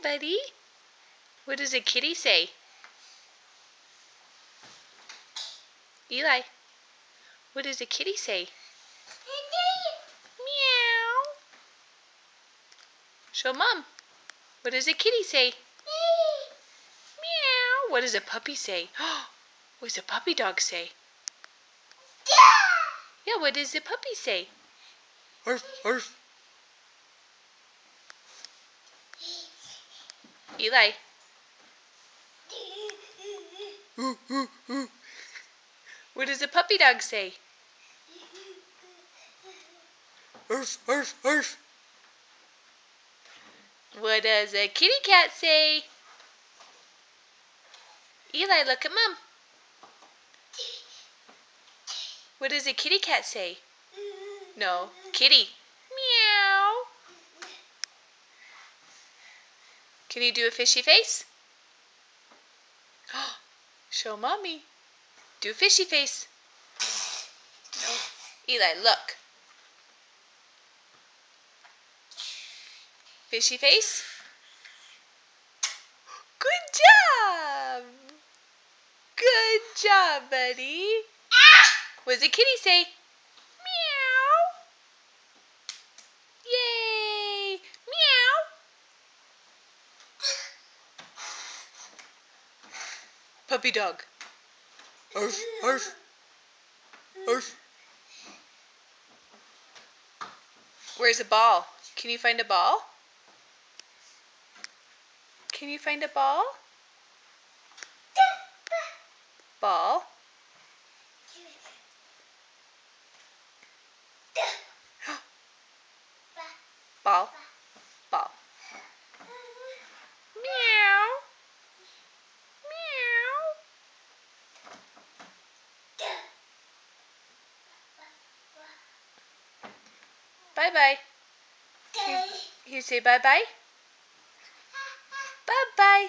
buddy. What does a kitty say? Eli, what does a kitty say? Meow. Show Mom. What does a kitty say? Meow. What does a puppy say? What does a puppy dog say? Yeah, what does a puppy say? Arf, arf. Eli. Ooh, ooh, ooh. What does a puppy dog say? Arf, arf, arf. What does a kitty cat say? Eli, look at Mom. What does a kitty cat say? No, kitty. Meow. Can you do a fishy face? Show Mommy. Do a fishy face. Eli, look. Fishy face. Good job. Good job, buddy. What does a kitty say? Meow. Yay. Meow. Puppy dog. Arf, arf. Arf. Where's a ball? Can you find a ball? Can you find a ball? Ball. Ball. Ball. Meow. Meow. Bye-bye. You say bye-bye? Bye-bye.